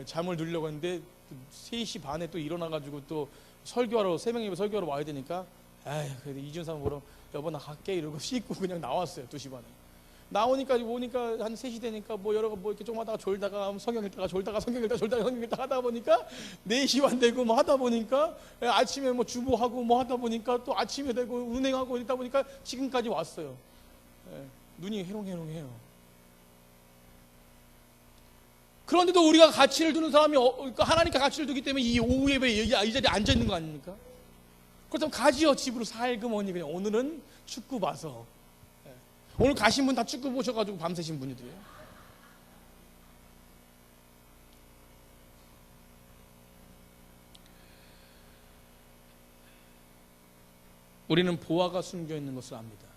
잠을 누리려고 했는데 3시 반에 또 일어나가지고 또 설교하러 새벽 예배 설교하러 와야 되니까 그래도 이준삼 보러 여보 나 갈게 이러고 씻고 그냥 나왔어요. 2시 반에 나오니까 한 3시 되니까 이렇게 좀 하다가 졸다가 성경 읽다가 성경 읽다가 하다 보니까 4시 반 되고 하다 보니까 아침에 주보하고 하다 보니까 또 아침에 되고 운행하고 이러다 보니까 지금까지 왔어요. 눈이 해롱해롱해요. 그런데도 우리가 가치를 두는 사람이 하나님께 가치를 두기 때문에 이 오후 예배에 이 자리에 앉아 있는 거 아닙니까? 그렇다면 가지요. 집으로 살금어니 그냥 오늘은 축구 봐서. 오늘 가신 분 다 축구 보셔가지고 밤새신 분이들이에요. 우리는 보화가 숨겨 있는 것을 압니다.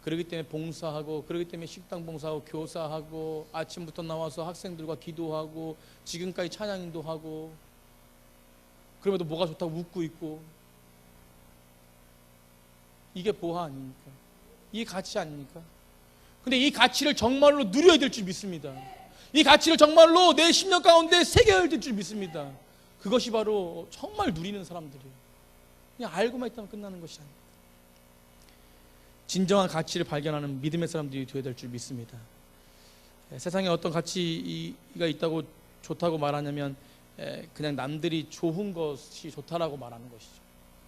그렇기 때문에 봉사하고, 그렇기 때문에 식당 봉사하고, 교사하고, 아침부터 나와서 학생들과 기도하고, 지금까지 찬양도 하고, 그럼에도 뭐가 좋다고 웃고 있고, 이게 보화 아닙니까? 이게 가치 아닙니까? 근데 이 가치를 정말로 누려야 될 줄 믿습니다. 이 가치를 정말로 내 심령 가운데 새겨야 될 줄 믿습니다. 그것이 바로 정말 누리는 사람들이에요. 그냥 알고만 있다면 끝나는 것이 아닙니다. 진정한 가치를 발견하는 믿음의 사람들이 되어야 될 줄 믿습니다. 세상에 어떤 가치가 있다고 좋다고 말하냐면 그냥 남들이 좋은 것이 좋다라고 말하는 것이죠.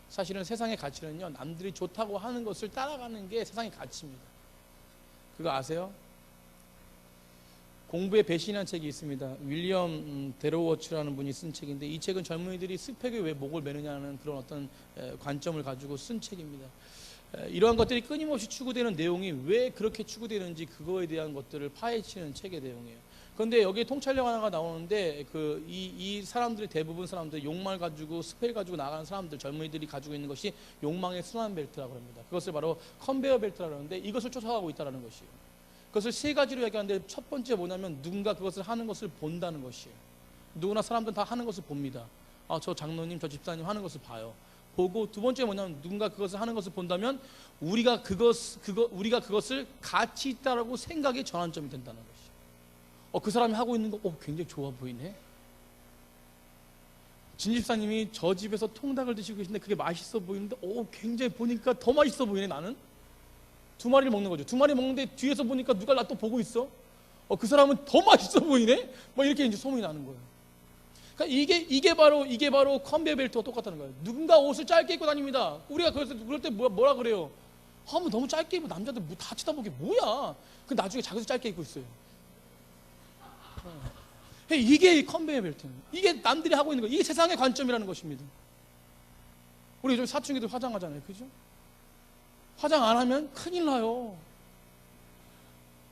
사실은 세상의 가치는요, 남들이 좋다고 하는 것을 따라가는 게 세상의 가치입니다. 그거 아세요? 공부의 배신이라는 책이 있습니다. 윌리엄 데로워츠라는 분이 쓴 책인데, 이 책은 젊은이들이 스펙에 왜 목을 매느냐는 그런 어떤 관점을 가지고 쓴 책입니다. 이러한 것들이 끊임없이 추구되는 내용이 왜 그렇게 추구되는지 그거에 대한 것들을 파헤치는 책의 내용이에요. 그런데 여기에 통찰력 하나가 나오는데 이 사람들이 대부분 사람들 욕망을 가지고 스펙을 가지고 나가는 사람들, 젊은이들이 가지고 있는 것이 욕망의 순환 벨트라고 합니다. 그것을 바로 컨베어 벨트라고 하는데 이것을 쫓아가고 있다는 것이에요. 그것을 3가지로 얘기하는데 첫 번째 뭐냐면 누군가 그것을 하는 것을 본다는 것이에요. 누구나 사람들은 다 하는 것을 봅니다. 저 장로님, 저 집사님 하는 것을 봐요. 보고, 두 번째 뭐냐면 누군가 그것을 하는 것을 본다면 우리가 그것을 가치 있다라고 생각의 전환점이 된다는 것이에요. 그 사람이 하고 있는 거 굉장히 좋아 보이네. 진 집사님이 저 집에서 통닭을 드시고 계신데 그게 맛있어 보이는데 굉장히 보니까 더 맛있어 보이네. 나는 2마리를 먹는 거죠. 2마리 먹는데 뒤에서 보니까 누가 나 또 보고 있어. 그 사람은 더 맛있어 보이네. 이렇게 이제 소문이 나는 거예요. 그러니까 이게 바로 컨베어 벨트와 똑같다는 거예요. 누군가 옷을 짧게 입고 다닙니다. 우리가 그럴 때 뭐라 그래요? 너무 짧게 입고 남자들 다 쳐다보게 뭐야? 그 나중에 자기도 짧게 입고 있어요. 이게 컨베어 벨트예요. 이게 남들이 하고 있는 거. 이게 세상의 관점이라는 것입니다. 우리 요즘 사춘기들 화장하잖아요, 그죠? 화장 안 하면 큰일 나요.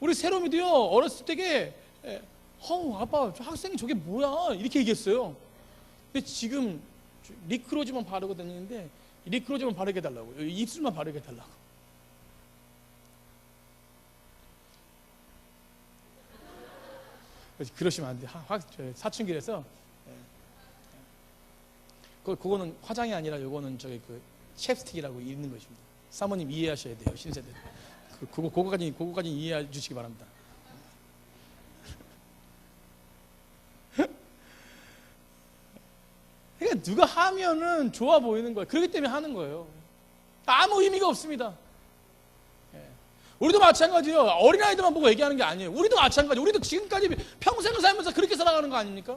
우리 세롬이도요, 어렸을 때게 아빠, 저 학생이 저게 뭐야? 이렇게 얘기했어요. 근데 지금 립크로즈만 바르고 다니는데 립크로즈만 바르게 해달라고. 입술만 바르게 해달라고. 그러시면 안 돼. 사춘기라서. 그거는 화장이 아니라 요거는 챕스틱이라고 있는 것입니다. 사모님 이해하셔야 돼요, 신세대. 그거까지 이해해 주시기 바랍니다. 그러니까 누가 하면은 좋아 보이는 거예요. 그렇기 때문에 하는 거예요. 아무 의미가 없습니다. 우리도 마찬가지예요. 어린아이들만 보고 얘기하는 게 아니에요. 우리도 마찬가지. 우리도 지금까지 평생을 살면서 그렇게 살아가는 거 아닙니까?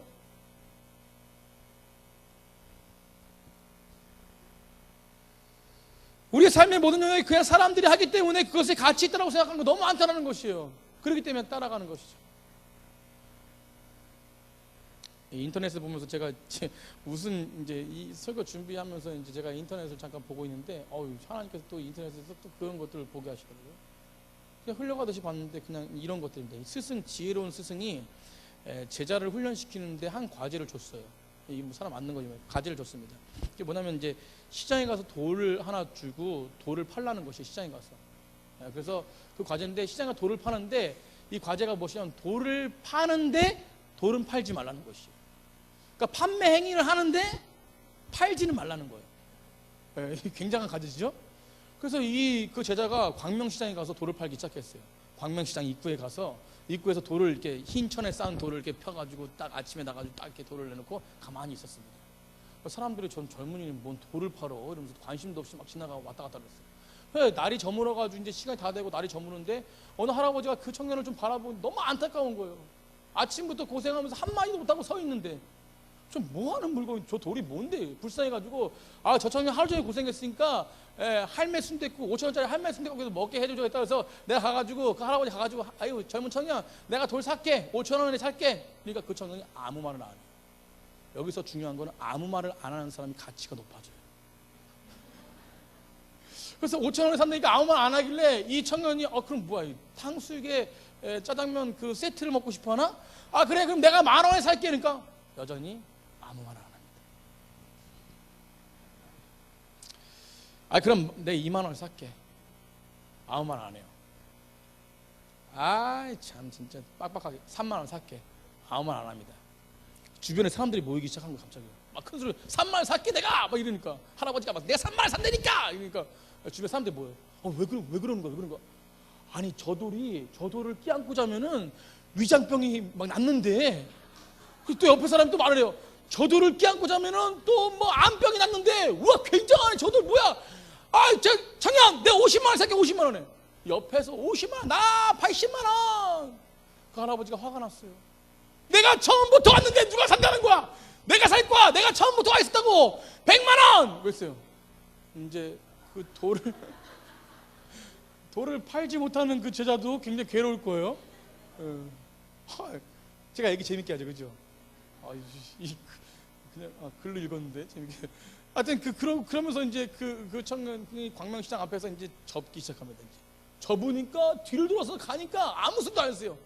우리의 삶의 모든 영역이 그냥 사람들이 하기 때문에 그것에 가치 있다고 생각하는 거 너무 많다는 것이에요. 그렇기 때문에 따라가는 것이죠. 인터넷을 보면서 제가 무슨 이 설교 준비하면서 제가 인터넷을 잠깐 보고 있는데 하나님께서 또 인터넷에서 또 그런 것들을 보게 하시더라고요. 그냥 흘려가듯이 봤는데 그냥 이런 것들입니다. 지혜로운 스승이 제자를 훈련시키는데 한 과제를 줬어요. 이게 뭐 사람 맞는 거죠. 가지를 줬습니다. 이게 뭐냐면 이제 시장에 가서 돌을 하나 주고 돌을 팔라는 것이 시장에 가서. 그래서 그 과제인데 시장에 돌을 파는데 이 과제가 무엇이냐면 돌을 파는데 돌은 팔지 말라는 것이에요. 그러니까 판매 행위를 하는데 팔지는 말라는 거예요. 굉장한 과제죠. 그래서 그 제자가 광명시장에 가서 돌을 팔기 시작했어요. 광명시장 입구에 가서 입구에서 돌을 이렇게 흰 천에 쌓은 돌을 이렇게 펴가지고 딱 아침에 나가지고 딱 이렇게 돌을 내놓고 가만히 있었습니다. 사람들이 전 젊은이는 뭔 돌을 팔어 이러면서 관심도 없이 막 지나가고 왔다 갔다 그랬어요. 날이 저물어가지고 이제 시간이 다 되고 날이 저무는데 어느 할아버지가 그 청년을 좀 바라보니 너무 안타까운 거예요. 아침부터 고생하면서 한마디도 못하고 서 있는데 좀 뭐하는 물건, 저 돌이 뭔데? 불쌍해가지고 저 청년 하루 종일 고생했으니까 할매 순댓국 5,000원짜리 할매 순댓국에서 먹게 해주겠다 해서 내가 가가지고 그 할아버지 가가지고 아유 젊은 청년 내가 돌 살게 5,000원에 살게. 그러니까 그 청년이 아무 말을 안 해요. 여기서 중요한 거는 아무 말을 안 하는 사람이 가치가 높아져요. 그래서 5,000원에 산다니까 아무 말 안 하길래 이 청년이 그럼 뭐야 탕수육에 짜장면 그 세트를 먹고 싶어 하나? 그래 그럼 내가 10,000원에 살게. 그러니까 여전히 아무 말 안 합니다. 그럼 내 20,000원 살게. 아무 말 안 해요. 참 진짜 빡빡하게 30,000원 살게. 아무 말 안 합니다. 주변에 사람들이 모이기 시작한 거예요. 갑자기 막 큰 소리 30,000원 살게 내가 막 이러니까 할아버지가 막 내가 30,000원 산다니까 이러니까 주변 사람들이 모여요. 왜 그러는 거야? 왜 그러는 거야? 아니 저 돌을 끼안고 자면은 위장병이 막 낫는데 또 옆에 사람이 또 말을 해요. 저 돌을 끼안고 자면은 또 뭐 암병이 낫는데 우와 굉장하네 저 돌 뭐야? 청년 내가 50만 원 살게. 50만 원에 옆에서 50만 원 나 80만 원. 그 할아버지가 화가 났어요. 내가 처음부터 왔는데 누가 산다는 거야? 내가 살 거야. 내가 처음부터 와 있었다고. 100만 원 그랬어요. 이제 그 돌을 팔지 못하는 그 제자도 굉장히 괴로울 거예요. 제가 얘기 재밌게 하죠, 그죠? 그냥 글로 읽었는데 재밌게. 하여튼 그러면서 이제 그 청년이 광명시장 앞에서 이제 접기 시작합니다. 이제 접으니까 뒤를 돌아서 가니까 아무 소리도 안 했어요.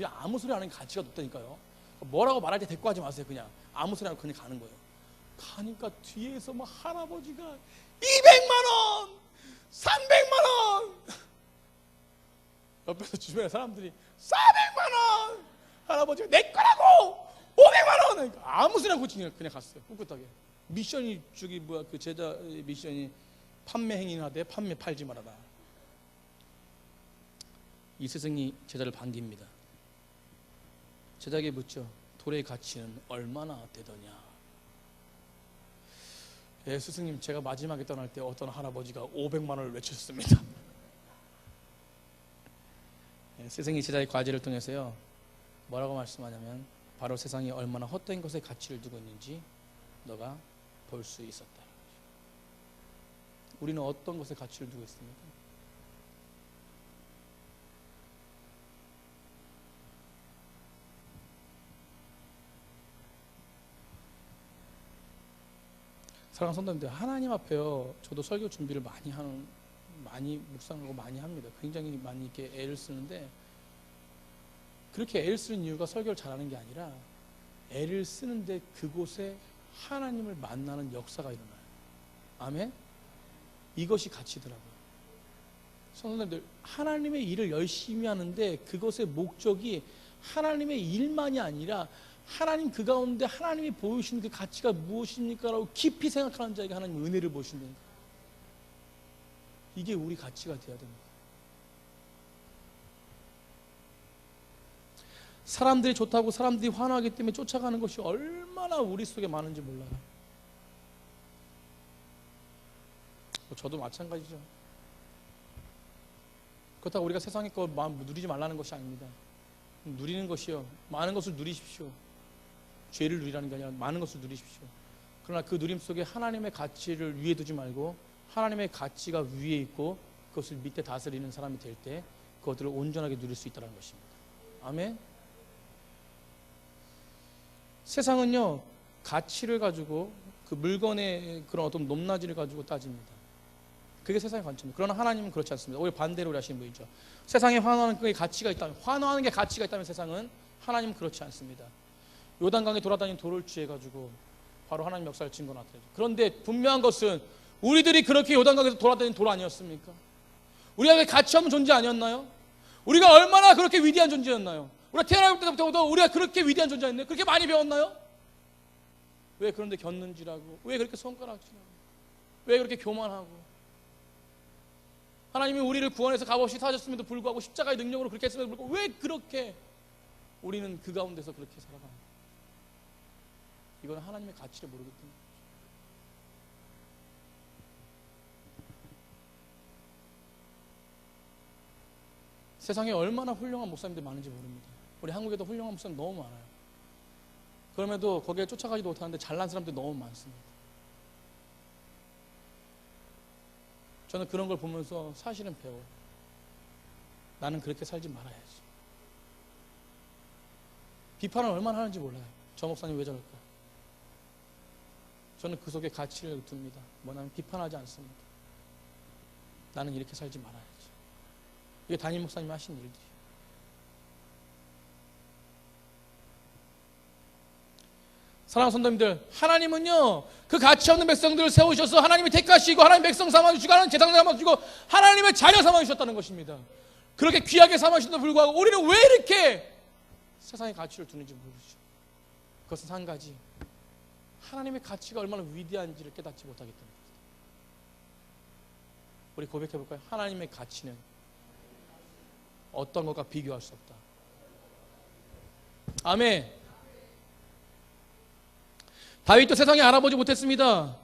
아무 소리 안 하는 게 가치가 높다니까요. 뭐라고 말할 때 대꾸하지 마세요. 그냥 아무 소리 안 하고 그냥 가는 거예요. 가니까 뒤에서 막 할아버지가 200만 원, 300만 원. 옆에서 주변에 사람들이 400만 원. 할아버지가 내 거라고 500만 원. 그러니까 아무 소리 안 하고 그냥 갔어요. 꿋꿋하게. 미션이 그 제자 미션이 판매 행위는 하되 판매 팔지 말아라. 이 스승이 제자를 반깁니다. 제자에게 묻죠. 돌의 가치는 얼마나 되더냐. 스승님 제가 마지막에 떠날 때 어떤 할아버지가 500만 원을 외쳤습니다. 스승이 제자의 과제를 통해서요 뭐라고 말씀하냐면 바로 세상이 얼마나 헛된 것에 가치를 두고 있는지 너가 볼 수 있었다. 우리는 어떤 것에 가치를 두고 있습니까? 사랑하는 성도님들, 하나님 앞에요 저도 설교 준비를 많이 묵상하고 많이 합니다. 굉장히 많이 이렇게 애를 쓰는데 그렇게 애를 쓰는 이유가 설교를 잘하는 게 아니라 애를 쓰는데 그곳에 하나님을 만나는 역사가 일어나요. 아멘? 이것이 가치더라고요. 성도님들, 하나님의 일을 열심히 하는데 그것의 목적이 하나님의 일만이 아니라 하나님 그 가운데 하나님이 보여주시는 그 가치가 무엇입니까? 라고 깊이 생각하는 자에게 하나님 은혜를 보여주신다니까. 이게 우리 가치가 되어야 됩니다. 사람들이 좋다고 사람들이 환호하기 때문에 쫓아가는 것이 얼마나 우리 속에 많은지 몰라요. 저도 마찬가지죠. 그렇다고 우리가 세상의 거 누리지 말라는 것이 아닙니다. 누리는 것이요 많은 것을 누리십시오. 죄를 누리라는 게 아니라 많은 것을 누리십시오. 그러나 그 누림 속에 하나님의 가치를 위에 두지 말고 하나님의 가치가 위에 있고 그것을 밑에 다스리는 사람이 될 때 그것들을 온전하게 누릴 수 있다는 것입니다. 아멘. 세상은요 가치를 가지고 그 물건의 그런 어떤 높낮이를 가지고 따집니다. 그게 세상의 관점입니다. 그러나 하나님은 그렇지 않습니다. 오히려 반대로 하시는 분이죠. 세상에 환호하는 게 가치가 있다면, 환호하는 게 가치가 있다면 세상은, 하나님은 그렇지 않습니다. 요단강에 돌아다니는 돌을 취해가지고 바로 하나님 역사를 증거 나타내죠. 그런데 분명한 것은 우리들이 그렇게 요단강에서 돌아다니는 돌 아니었습니까? 우리가 가치 없는 존재 아니었나요? 우리가 얼마나 그렇게 위대한 존재였나요? 우리가 태어날 때부터 우리가 그렇게 위대한 존재였나요? 그렇게 많이 배웠나요? 왜 그런데 겼는지라고, 왜 그렇게 손가락질하고, 왜 그렇게 교만하고, 하나님이 우리를 구원해서 값없이 사셨음에도 불구하고 십자가의 능력으로 그렇게 했음에도 불구하고 왜 그렇게 우리는 그 가운데서 그렇게 살아가는 거예요? 이건 하나님의 가치를 모르기 때문에. 세상에 얼마나 훌륭한 목사님들이 많은지 모릅니다. 우리 한국에도 훌륭한 목사님 너무 많아요. 그럼에도 거기에 쫓아가지도 못하는데 잘난 사람들이 너무 많습니다. 저는 그런 걸 보면서 사실은 배워요. 나는 그렇게 살지 말아야지. 비판을 얼마나 하는지 몰라요. 저 목사님 왜 저럴까? 저는 그 속에 가치를 둡니다. 뭐냐면 비판하지 않습니다. 나는 이렇게 살지 말아야지. 이게 담임 목사님이 하신 일들이에요. 사랑하는 성도님들, 하나님은요 그 가치 없는 백성들을 세우셔서 하나님이 택하시고 하나님 백성 삼아주시고 하나님 제사장 삼아주시고 하나님의 자녀 삼아주셨다는 것입니다. 그렇게 귀하게 삼아주셨는데도 불구하고 우리는 왜 이렇게 세상의 가치를 두는지 모르죠. 그것은 한 가지, 하나님의 가치가 얼마나 위대한지를 깨닫지 못하기 때문입니다. 우리 고백해 볼까요? 하나님의 가치는 어떤 것과 비교할 수 없다. 아멘. 다윗도 세상에 알아보지 못했습니다.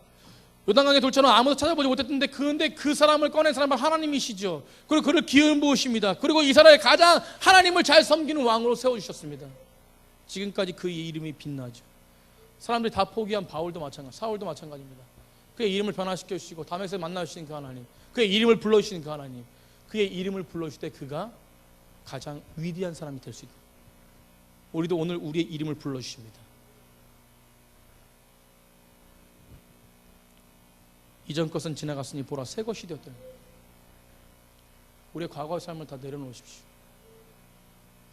요단강의 돌처럼 아무도 찾아보지 못했는데 그런데 그 사람을 꺼낸 사람은 하나님이시죠. 그리고 그를 기름 부으십니다. 그리고 이스라엘 가장 하나님을 잘 섬기는 왕으로 세워주셨습니다. 지금까지 그의 이름이 빛나죠. 사람들이 다 포기한 바울도 마찬가지, 사울도 마찬가지입니다. 그의 이름을 변화시켜 주시고 다메섹에 만나 주신 그 하나님, 그의 이름을 불러주시는 그 하나님, 그의 이름을 불러주실 때 그가 가장 위대한 사람이 될 수 있다. 우리도 오늘 우리의 이름을 불러주십니다. 이전 것은 지나갔으니 보라 새 것이 되었다. 우리의 과거의 삶을 다 내려놓으십시오.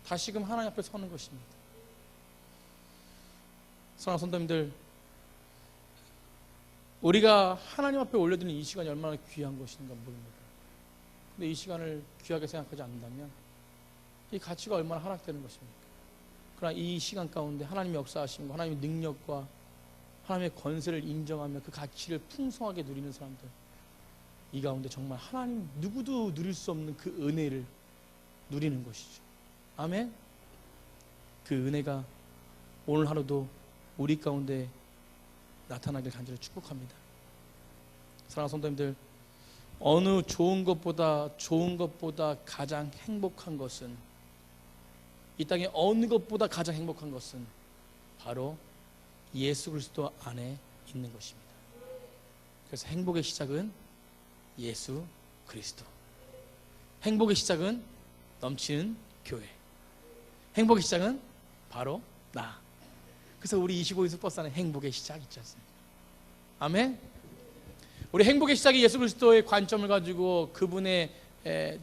다시금 하나님 앞에 서는 것입니다. 사랑하는 성도님들, 우리가 하나님 앞에 올려드리는 이 시간이 얼마나 귀한 것인가 모릅니다. 근데 이 시간을 귀하게 생각하지 않는다면 이 가치가 얼마나 하락되는 것입니까? 그러나 이 시간 가운데 하나님의 역사하심과 하나님의 능력과 하나님의 권세를 인정하며 그 가치를 풍성하게 누리는 사람들, 이 가운데 정말 하나님 누구도 누릴 수 없는 그 은혜를 누리는 것이죠. 아멘. 그 은혜가 오늘 하루도 우리 가운데 나타나길 간절히 축복합니다. 사랑하는 성도님들, 어느 좋은 것보다 가장 행복한 것은, 이 땅에 어느 것보다 가장 행복한 것은 바로 예수 그리스도 안에 있는 것입니다. 그래서 행복의 시작은 예수 그리스도, 행복의 시작은 넘치는 교회, 행복의 시작은 바로 나. 그래서 우리 25인수 버스 안에 행복의 시작 있지 않습니까? 아멘. 우리 행복의 시작이 예수 그리스도의 관점을 가지고 그분의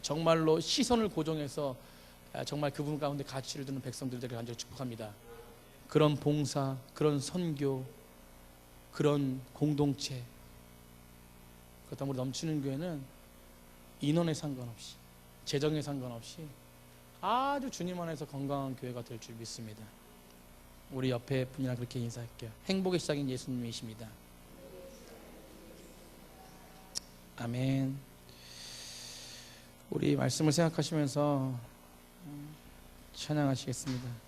정말로 시선을 고정해서 정말 그분 가운데 가치를 두는 백성들에게 간절히 축복합니다. 그런 봉사, 그런 선교, 그런 공동체, 그렇다면 우리 넘치는 교회는 인원에 상관없이, 재정에 상관없이 아주 주님 안에서 건강한 교회가 될 줄 믿습니다. 우리 옆에 분이랑 그렇게 인사할게요. 행복의 시작인 예수님이십니다. 아멘. 우리 말씀을 생각하시면서 찬양하시겠습니다.